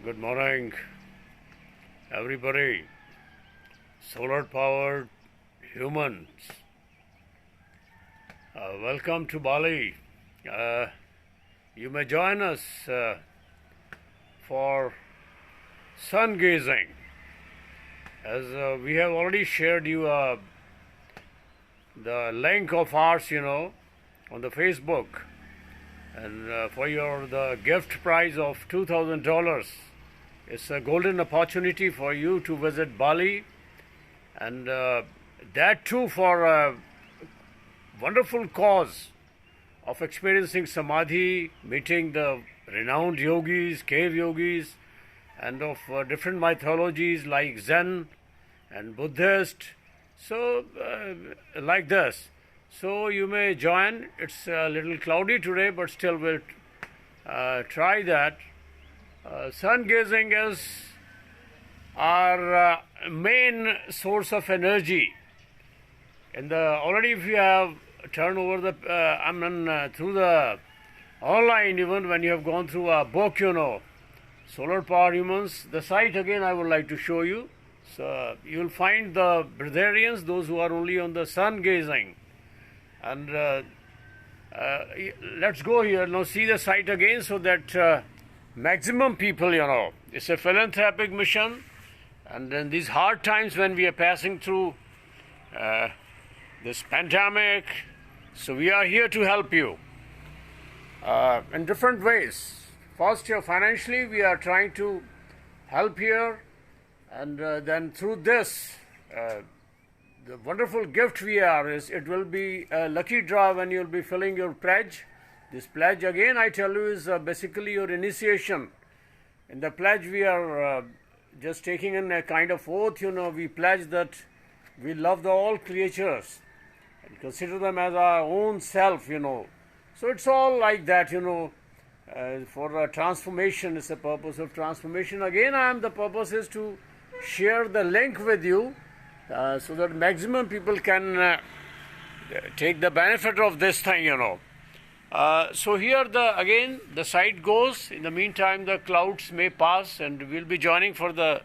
Good morning, everybody. Solar powered humans. Welcome to Bali. You may join us for sun gazing. As we have already shared you the link of ours, on the Facebook. And for the gift prize of $2,000, it's a golden opportunity for you to visit Bali, and that too for a wonderful cause of experiencing samadhi, meeting the renowned yogis, cave yogis, and of different mythologies like Zen and Buddhist. So, like this. So you may join. It's a little cloudy today, but still we'll try that. Sun gazing is our main source of energy. Already if you have turned over through the online, even when you have gone through a book, Solar Power Humans, the site again I would like to show you. So you'll find the Brazilians, those who are only on the sun gazing. And let's go here now, see the site again, so that maximum people, it's a philanthropic mission, and in these hard times when we are passing through this pandemic, so we are here to help you in different ways. First, financially we are trying to help here, and then through this the wonderful gift it will be a lucky draw when you'll be filling your pledge. This pledge, again, I tell you, is basically your initiation. In the pledge, we are just taking in a kind of oath, we pledge that we love all creatures and consider them as our own self, So it's all like that, for transformation is the purpose of transformation. Again, the purpose is to share the link with you, so that maximum people can take the benefit of this thing, So here the site goes. In the meantime, the clouds may pass, and we'll be joining for the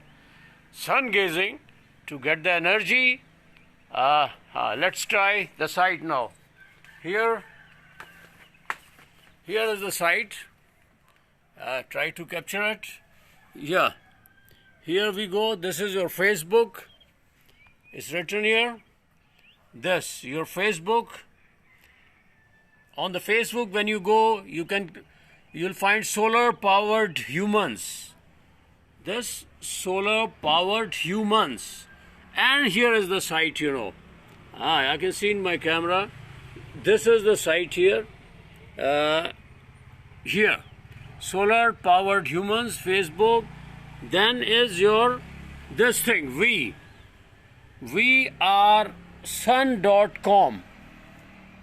sun gazing to get the energy. Let's try the site now. Here is the site. Try to capture it. Yeah. Here we go. This is your Facebook. It's written here. This, your Facebook. On the Facebook, when you go, you'll find solar powered humans. This solar powered humans. And here is the site, I can see in my camera. This is the site here. Here. Solar powered humans, Facebook. Then is this thing, VARSUN.com.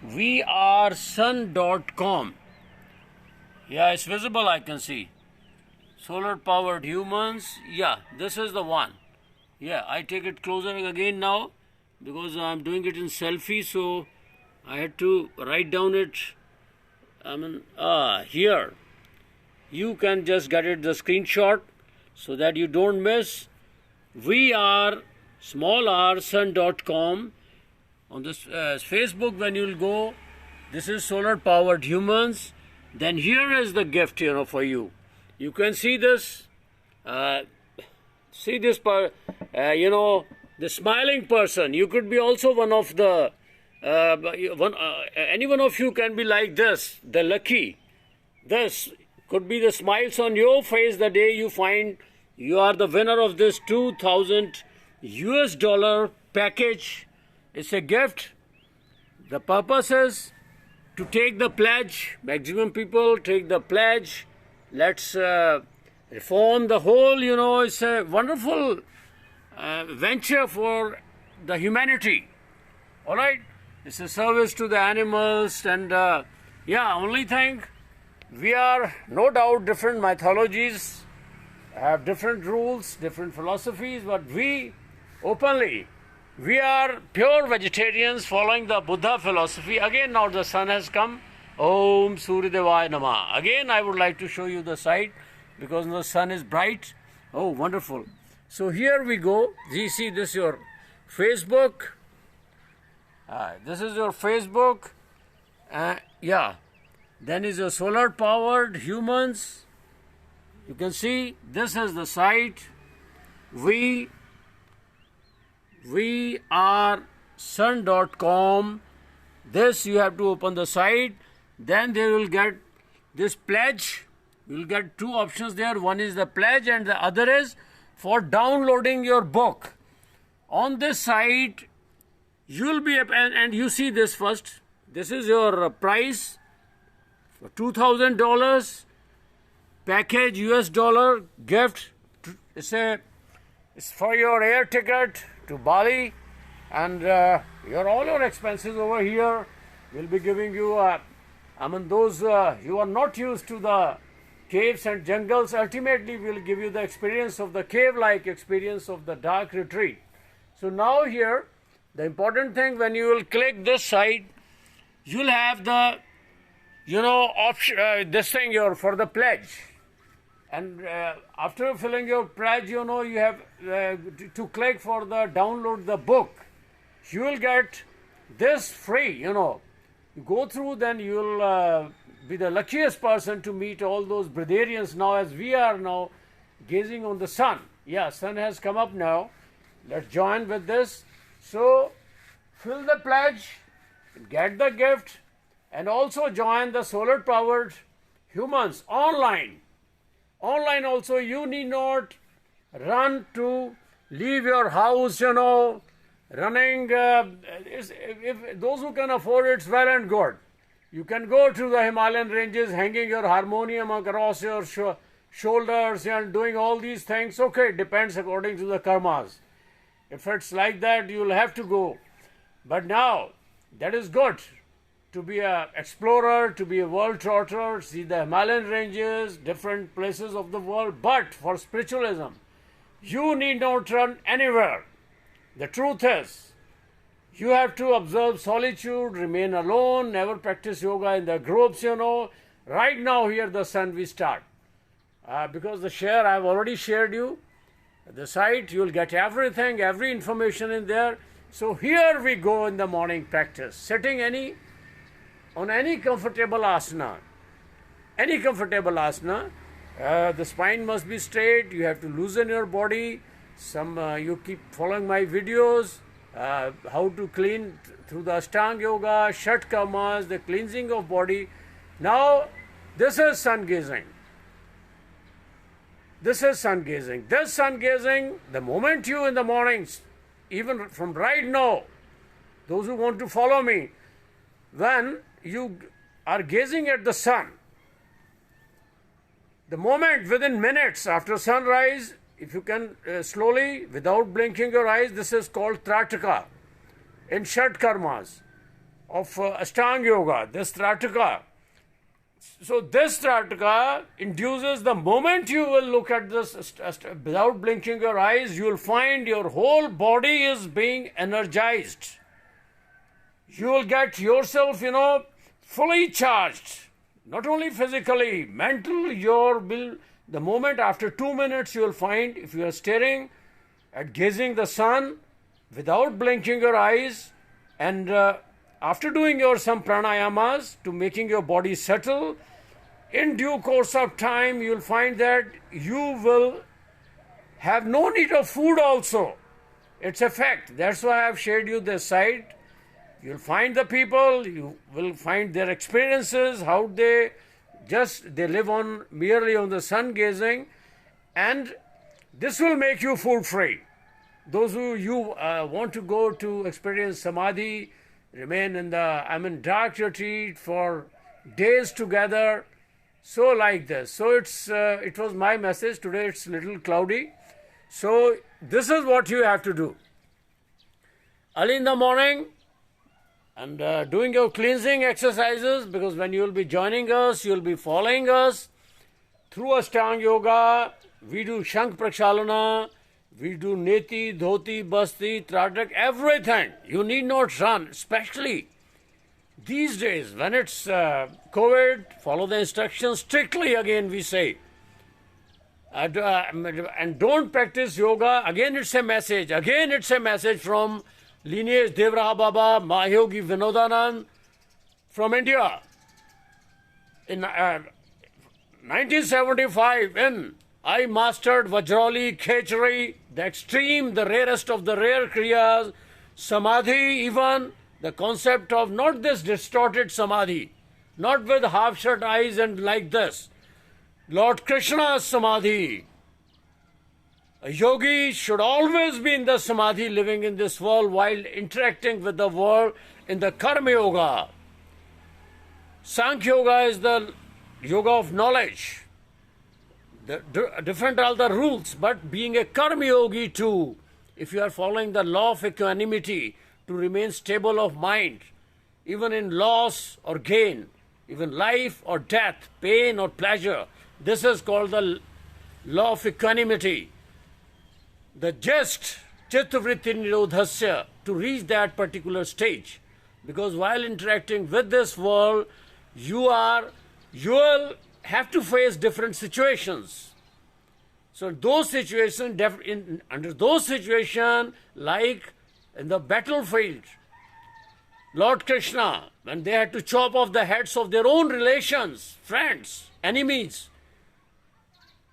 VARSUN.com. Yeah, it's visible, I can see. Solar powered humans. Yeah, this is the one. Yeah, I take it closer again now because I'm doing it in selfie, so I had to write down it. Here. You can just get it the screenshot so that you don't miss. VARSUN.com. On this Facebook, when you'll go, this is solar powered humans. Then here is the gift, for you. You can see this. See this, the smiling person. You could be also one of the. Any one of you can be like this, the lucky. This could be the smiles on your face the day you find you are the winner of this $2,000 package. It's a gift. The purpose is to take the pledge. Maximum people take the pledge. Let's reform the whole, it's a wonderful venture for the humanity. All right? It's a service to the animals. And only thing, we are no doubt different mythologies, have different rules, different philosophies, but we are pure vegetarians following the Buddha philosophy. Again, now the sun has come. Om Surya Devaya Namah. Again, I would like to show you the site. because the sun is bright. Oh, wonderful. So here we go. You see, this is your Facebook. This is your Facebook. Yeah. Then is your solar powered humans. You can see this is the site. VAJRAULI.com. This you have to open the site. Then they will get this pledge. You will get two options there. One is the pledge and the other is for downloading your book. On this site, you will be, and you see this first. This is your price for $2,000 package US dollar gift. It's for your air ticket to Bali, and all your expenses over here. We'll be giving you. Those you are not used to the caves and jungles. Ultimately, we'll give you the experience of the cave-like experience of the dark retreat. So now here, the important thing, when you will click this site, you'll have the, option, this thing here for the pledge. And after filling your pledge, you have to click for the download the book. You will get this free, You go through, then you'll be the luckiest person to meet all those Britharians now, as we are now gazing on the sun. Yeah, sun has come up now. Let's join with this. So, fill the pledge, get the gift, and also join the solar powered humans online. Online also, you need not run to leave your house, running. If those who can afford it's well and good. You can go to the Himalayan ranges, hanging your harmonium across your shoulders and doing all these things. Okay, it depends according to the karmas. If it's like that, you'll have to go. But now, that is good. To be an explorer, to be a world trotter, see the Himalayan ranges, different places of the world. But for spiritualism, you need not run anywhere. The truth is, you have to observe solitude, remain alone, never practice yoga in the groups, Right now, here the sun we start. Because the share, I've already shared you. The site, you'll get everything, every information in there. So here we go in the morning practice. Sitting on any comfortable asana. Any comfortable asana. The spine must be straight. You have to loosen your body. You keep following my videos. How to clean through the Ashtanga Yoga, Shat Karmas, the cleansing of body. Now, this is sun gazing. This is sun gazing. This sun gazing, the moment you in the mornings, even from right now, those who want to follow me, when you are gazing at the sun, the moment within minutes after sunrise, if you can slowly, without blinking your eyes, this is called Trataka in Shat Karmas of Ashtanga Yoga, this Trataka. So this Trataka induces the moment you will look at this without blinking your eyes, you will find your whole body is being energized. You will get yourself, fully charged. Not only physically, mental, the moment after 2 minutes you will find, if you are staring at gazing the sun without blinking your eyes, and after doing some pranayamas to making your body settle, in due course of time you will find that you will have no need of food also. It's a fact. That's why I have shared you this site. You'll find the people, you will find their experiences, how they live merely on the sun gazing, and this will make you food free. Those who want to go to experience samadhi, remain in the dark retreat for days together, so like this. So it was my message. Today it's a little cloudy. So this is what you have to do. Early in the morning, and doing your cleansing exercises, because when you will be joining us, you will be following us through Ashtanga Yoga. We do Shank Prakshalana, we do Neti, Dhoti, Basti, Tratak, everything. You need not run, especially these days when it's COVID. Follow the instructions strictly again, we say. and don't practice yoga. Again, it's a message. Again, it's a message from lineage Devraha Baba, Mahayogi Vinodanand from India. In 1975, when I mastered VAJRAULI, KHECHARI, the extreme, the rarest of the rare kriyas, samadhi, even the concept of not this distorted samadhi, not with half-shut eyes and like this. Lord Krishna's samadhi. A yogi should always be in the samadhi, living in this world while interacting with the world in the karma yoga. Sankhya yoga is the yoga of knowledge. Different are the rules, but being a karma yogi too, if you are following the law of equanimity to remain stable of mind, even in loss or gain, even life or death, pain or pleasure, this is called the law of equanimity. The just chittavritti nirodhasya, to reach that particular stage. Because while interacting with this world, you will have to face different situations. So those situations, under those situations, like in the battlefield, Lord Krishna, when they had to chop off the heads of their own relations, friends, enemies,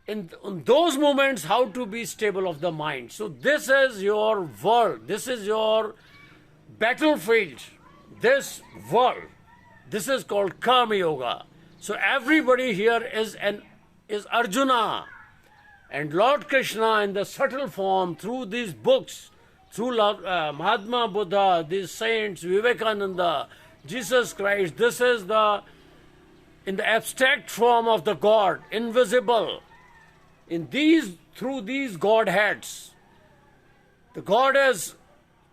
in those moments, how to be stable of the mind. So this is your world. This is your battlefield. This world. This is called Karma Yoga. So everybody here is Arjuna. And Lord Krishna in the subtle form, through these books, through Mahatma Buddha, these saints, Vivekananda, Jesus Christ, this is in the abstract form of the God, invisible. Through these Godheads, the God is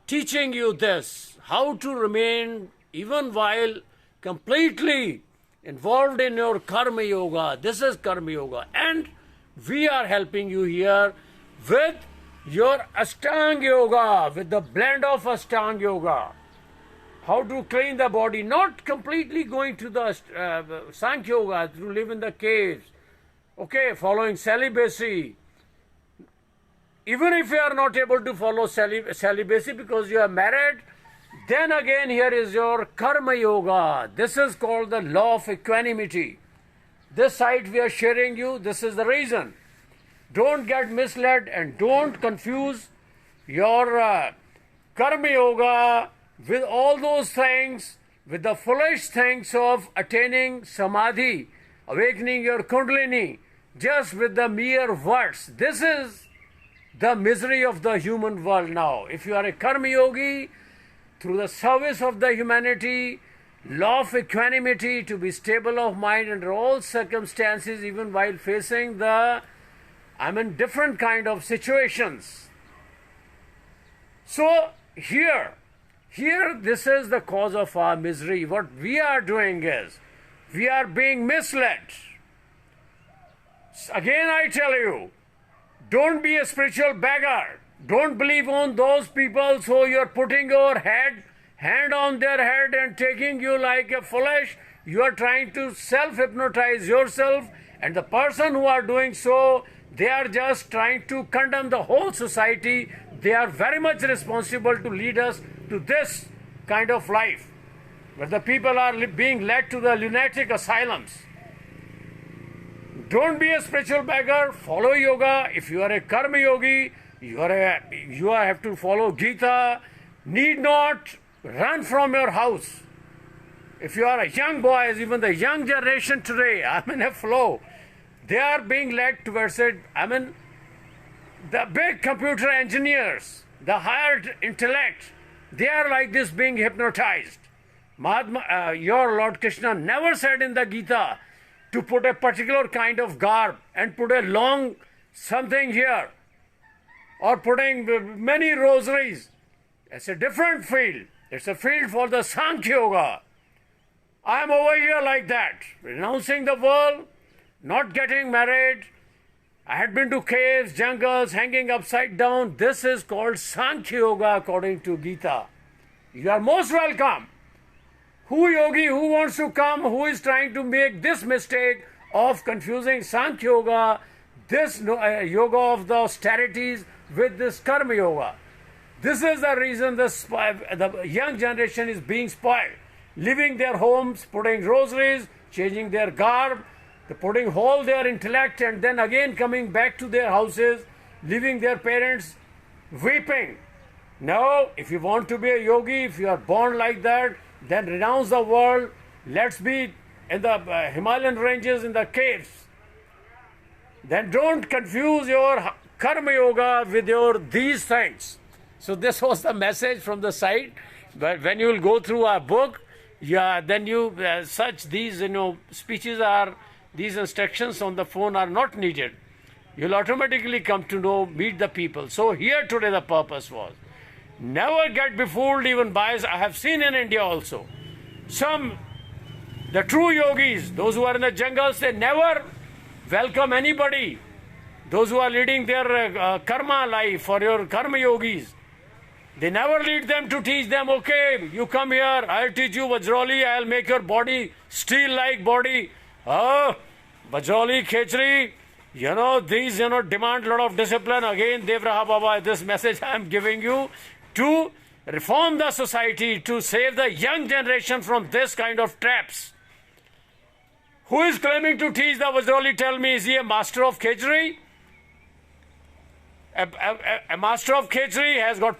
teaching you this, how to remain even while completely involved in your Karma Yoga. This is Karma Yoga. And we are helping you here with your Ashtanga Yoga, with the blend of Ashtanga Yoga. How to clean the body, not completely going to the Sankhya Yoga, to live in the caves. Okay, following celibacy. Even if you are not able to follow celibacy because you are married, then again here is your Karma Yoga. This is called the law of equanimity. This site we are sharing you, this is the reason. Don't get misled and don't confuse your Karma Yoga with all those things, with the foolish things of attaining Samadhi, awakening your Kundalini, just with the mere words. This is the misery of the human world now. If you are a Karma Yogi, through the service of the humanity, law of equanimity, to be stable of mind under all circumstances, even while facing different kind of situations. So here, this is the cause of our misery. What we are doing is, we are being misled. Again I tell you, don't be a spiritual beggar. Don't believe on those people so you're putting your hand on their head and taking you like a foolish. You are trying to self-hypnotize yourself, and the person who are doing so, they are just trying to condemn the whole society. They are very much responsible to lead us to this kind of life, where the people are being led to the lunatic asylums. Don't be a spiritual beggar. Follow yoga. If you are a Karma Yogi, you have to follow Gita. Need not run from your house. If you are a young boy, even the young generation today, I'm in a flow. They are being led towards it. The big computer engineers, the higher intellect, they are like this being hypnotized. Your Lord Krishna never said in the Gita to put a particular kind of garb and put a long something here, or putting many rosaries. It's a different field. It's a field for the Sankhya Yoga. I am over here like that, renouncing the world, not getting married. I had been to caves, jungles, hanging upside down. This is called Sankhya Yoga according to Gita. You are most welcome. Who yogi, who wants to come, who is trying to make this mistake of confusing Sankhya Yoga, this yoga of the austerities with this karma yoga. This is the reason the young generation is being spoiled. Leaving their homes, putting rosaries, changing their garb, putting all their intellect, and then again coming back to their houses, leaving their parents, weeping. No, if you want to be a yogi, if you are born like that, then renounce the world. Let's be in the Himalayan ranges, in the caves. Then don't confuse your karma yoga with these things. So this was the message from the side. But when you will go through our book, then you these speeches these instructions on the phone are not needed. You'll automatically come to know, meet the people. So here today the purpose was, never get befooled even by, I have seen in India also, the true yogis, those who are in the jungles, they never welcome anybody. Those who are leading their karma life, or your karma yogis, they never lead them to teach them, okay, you come here, I'll teach you VAJRAULI, I'll make your body steel-like body. Oh, VAJRAULI, KHECHARI, these, demand a lot of discipline. Again, Devraha Baba, this message I am giving you to reform the society, to save the young generation from this kind of traps. Who is claiming to teach the VAJRAULI? Tell me, is he a master of KHECHARI? A master of KHECHARI has got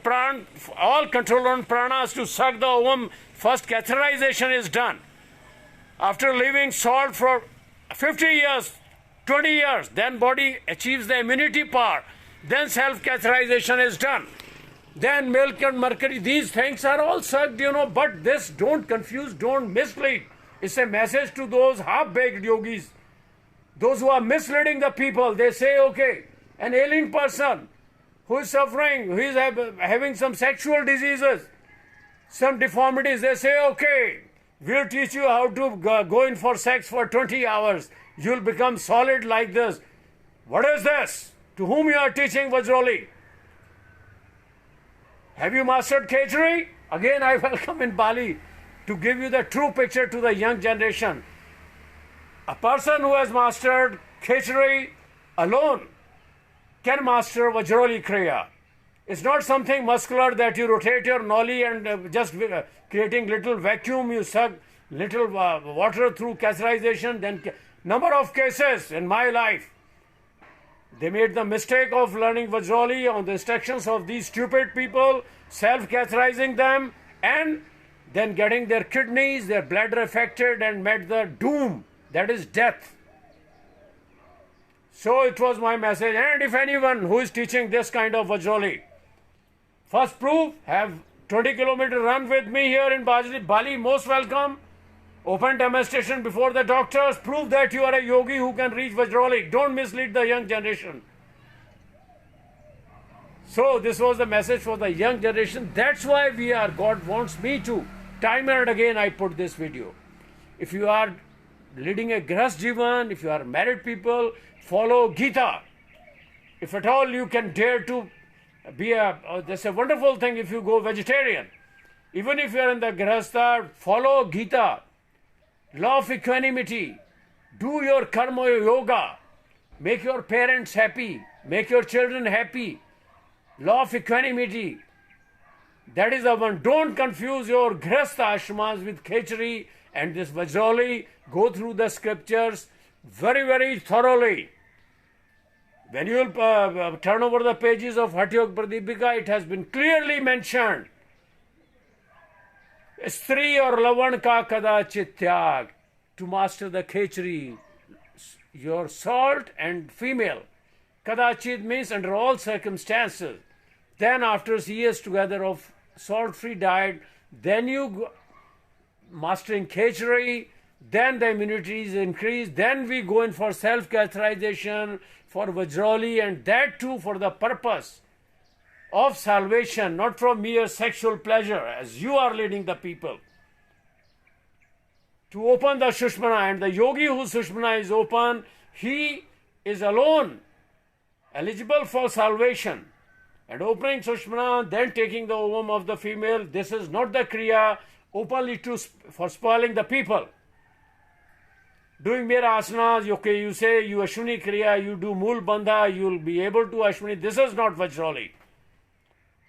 all control on pranas to suck the Om. First catheterization is done. After leaving salt for 50 years, 20 years, then body achieves the immunity power. Then self-catheterization is done. Then milk and mercury, these things are all sucked, but this, don't confuse, don't mislead. It's a message to those half-baked yogis, those who are misleading the people. They say, okay, an ailing person who is suffering, who is having some sexual diseases, some deformities, they say, okay, we'll teach you how to go in for sex for 20 hours. You'll become solid like this. What is this? To whom you are teaching VAJRAULI? Have you mastered KHECHARI? Again, I welcome in Bali to give you the true picture to the young generation. A person who has mastered KHECHARI alone can master VAJRAULI Kriya. It's not something muscular that you rotate your nolly and just creating little vacuum, you suck little water through catheterization. Then number of cases in my life, they made the mistake of learning VAJRAULI on the instructions of these stupid people, self-catheterizing them, and then getting their kidneys, their bladder affected, and met the doom, that is death. So it was my message. And if anyone who is teaching this kind of VAJRAULI, first proof, have 20-kilometer run with me here in Bali, most welcome. Open demonstration before the doctors. Prove that you are a yogi who can reach VAJRAULI. Don't mislead the young generation. So this was the message for the young generation. That's why God wants me to, time and again I put this video. If you are leading a Grihast Jivan, if you are married people, follow Gita. If at all you can dare to be that's a wonderful thing if you go vegetarian. Even if you are in the Grihastha, follow Gita. Law of equanimity. Do your karma yoga. Make your parents happy. Make your children happy. Law of equanimity. That is the one. Don't confuse your Grihastha ashramas with KHECHARI and this VAJRAULI. Go through the scriptures very, very thoroughly. When you will turn over the pages of Hatha Yoga Pradipika, it has been clearly mentioned. Stri or Lavan ka kadachit tyag, to master the KHECHARI, your salt and female. Kadachit means under all circumstances. Then after years together of salt-free diet, then you go mastering KHECHARI, then the immunity is increased, then we go in for self-catheterization, for VAJRAULI, and that too for the purpose of salvation, not from mere sexual pleasure, as you are leading the people. To open the Sushmana, and the yogi whose Sushmana is open, he is alone eligible for salvation. And opening Sushmana, then taking the ovum of the female, this is not the Kriya openly for spoiling the people. doing Mera asanas, okay, you say you Ashwini Kriya, you do Mool Bandha, you'll be able to Ashwini. This is not Vajrauli.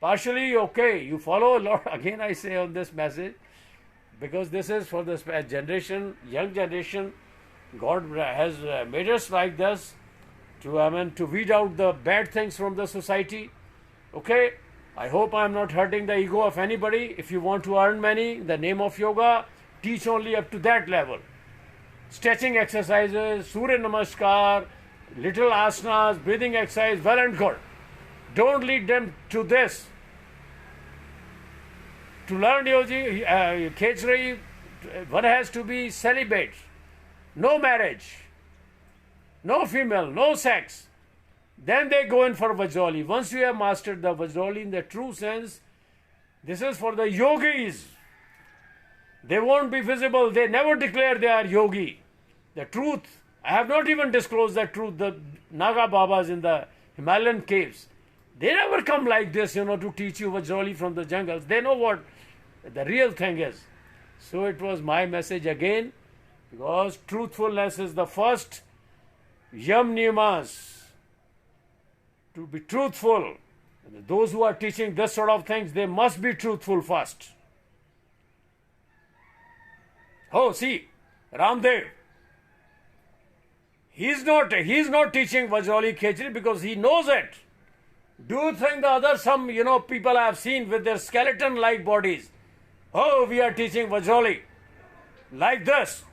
Partially, okay, you follow a lot. Again, I say on this message, because this is for this generation, young generation. God has made us like this to weed out the bad things from the society. Okay, I hope I am not hurting the ego of anybody. If you want to earn money in the name of yoga, teach only up to that level. Stretching exercises, Surya Namaskar, little asanas, breathing exercise, well and good. Don't lead them to this. To learn yogi, Khechari, one has to be celibate. No marriage, no female, no sex. Then they go in for Vajrauli. Once you have mastered the Vajrauli in the true sense, this is for the yogis. They won't be visible. They never declare they are yogi. The truth, I have not even disclosed the truth. The Naga Babas in the Himalayan caves, they never come like this, to teach you Vajrauli from the jungles. They know what the real thing is. So it was my message again, because truthfulness is the first yam niyamas. To be truthful. Those who are teaching this sort of things, they must be truthful first. Oh, see, Ramdev. He's not teaching Vajrauli Khechari because he knows it. Do you think the other people I have seen with their skeleton-like bodies? Oh, we are teaching Vajrauli like this.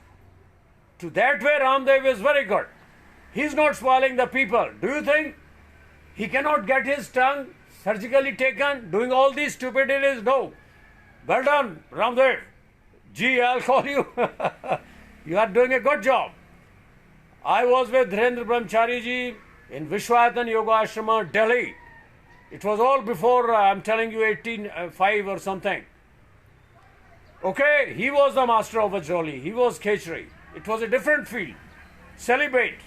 To that way, Ramdev is very good. He's not swallowing the people. Do you think he cannot get his tongue surgically taken, doing all these stupidities? No. Well done, Ramdev. Gee, I'll call you. You are doing a good job. I was with Dhirendra Brahmachari ji in Vishwayatan Yoga Ashrama, Delhi. It was all before, I'm telling you, 1805 or something. Okay, he was the master of Vajrauli. He was Khechari. It was a different field. Celibate.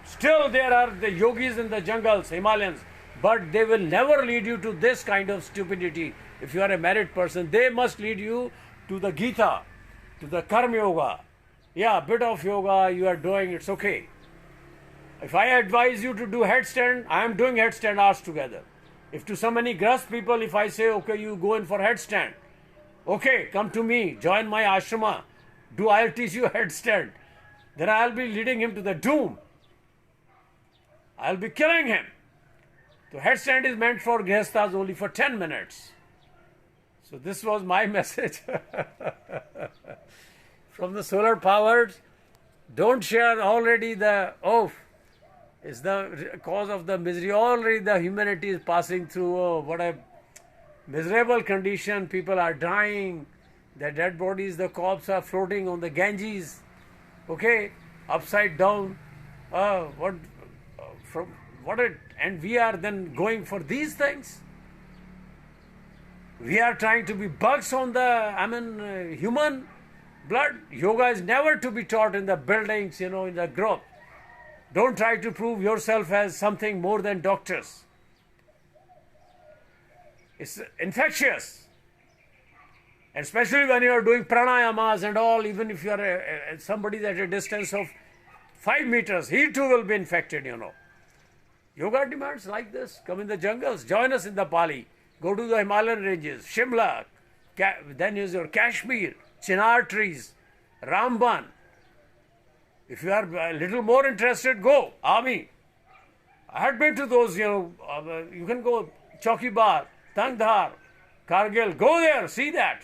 Still there are the yogis in the jungles, Himalayans, but they will never lead you to this kind of stupidity. If you are a married person, they must lead you to the Gita, to the Karma Yoga. Yeah, a bit of yoga you are doing, it's okay. If I advise you to do headstand, I am doing headstand hours together. If to so many grust people, if I say, okay, you go in for headstand, okay, come to me, join my ashrama, I'll teach you headstand. Then I'll be leading him to the doom. I'll be killing him. So headstand is meant for grihasthas only for 10 minutes. So this was my message. From the solar powers, don't share already is the cause of the misery. Already the humanity is passing through, what a miserable condition. People are dying. The dead bodies, the corpses are floating on the Ganges. Okay, upside down. And we are then going for these things. We are trying to be bugs on the, human blood. Yoga is never to be taught in the buildings, in the group. Don't try to prove yourself as something more than doctors. It's infectious. And especially when you are doing pranayamas and all, even if you are somebody at a distance of 5 meters, he too will be infected, Yoga demands like this. Come in the jungles, join us in the Bali, go to the Himalayan ranges, Shimla, then use your Kashmir, chinar trees, Ramban. If you are a little more interested, go. Army. I had been to those, you can go Chowkibar, Tangdhar, Kargil. Go there, see that.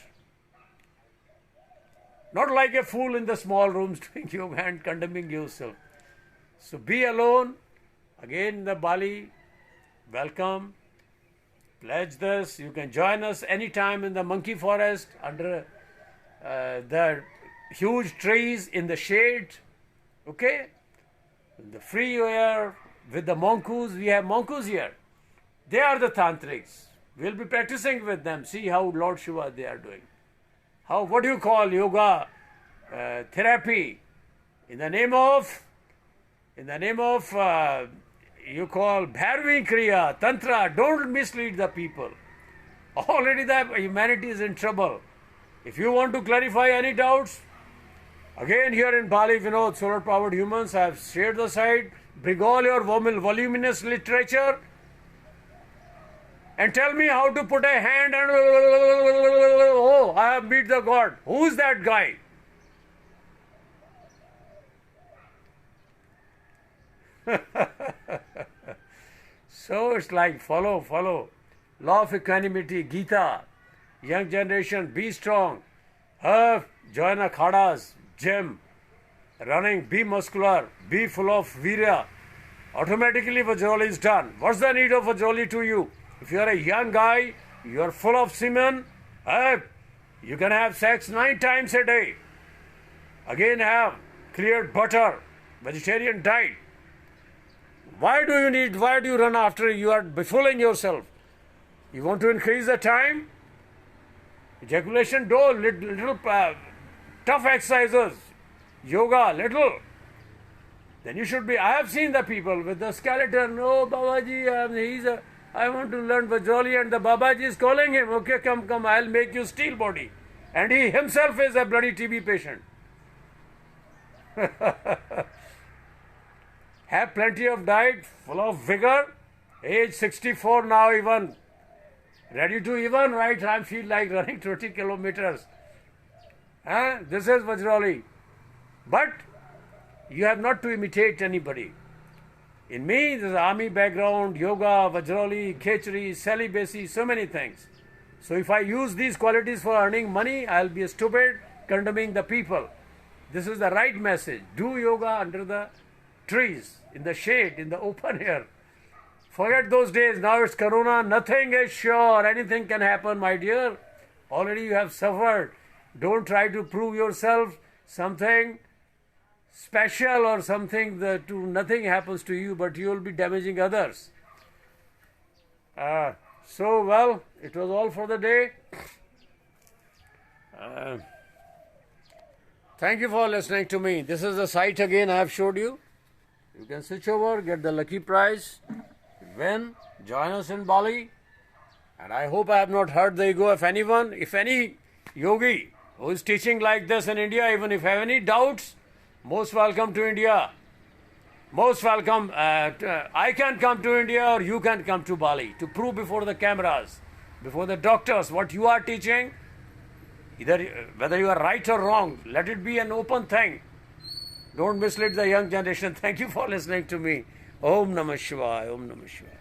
Not like a fool in the small rooms doing yoga and condemning yourself. So be alone. Again, the Bali, welcome. Pledge this. You can join us anytime in the monkey forest under the huge trees in the shade. Okay? In the free air with the monkus. We have monkus here. They are the tantrics. We'll be practicing with them. See how Lord Shiva they are doing. What do you call yoga therapy? In the name of you call Bhairavi Kriya, Tantra. Don't mislead the people. Already the humanity is in trouble. If you want to clarify any doubts, Again here in Bali, Vinod, solar powered humans have shared the site. Bring all your voluminous literature and tell me how to put a hand and oh, I have beat the god. Who's that guy? So it's like follow. Law of equanimity, Gita. Young generation, be strong. Join akhadas, gym. Running, be muscular, be full of virya. Automatically Vajrauli is done. What's the need of Vajrauli to you? If you are a young guy, you are full of semen, you can have sex 9 times a day. Again have cleared butter, vegetarian diet. Why do you run after? You are befooling yourself. You want to increase the time? Ejaculation, do little tough exercises, yoga, little. Then you should be. I have seen the people with the skeleton. Oh, Babaji, I want to learn Vajrauli, and the Babaji is calling him. Okay, come, I'll make you steel body. And he himself is a bloody TB patient. Have plenty of diet, full of vigor. Age 64 now, even ready to even right. I feel like running 20 kilometers. This is Vajrauli. But you have not to imitate anybody. In me, there's army background, yoga, Vajrauli, KHECHARI, celibacy, so many things. So if I use these qualities for earning money, I'll be a stupid, condemning the people. This is the right message. Do yoga under the trees, in the shade, in the open air. Forget those days. Now it's Corona. Nothing is sure. Anything can happen, my dear. Already you have suffered. Don't try to prove yourself something special or something that nothing happens to you, but you will be damaging others. Well, it was all for the day. Thank you for listening to me. This is the site again I have showed you. You can switch over, get the lucky prize, win, join us in Bali. And I hope I have not hurt the ego of anyone. If any yogi who is teaching like this in India, even if you have any doubts, most welcome to India. Most welcome. I can come to India or you can come to Bali to prove before the cameras, before the doctors, what you are teaching, whether you are right or wrong. Let it be an open thing. Don't mislead the young generation. Thank you for listening to me. Om Namah Shivaya. Om Namah Shivaya.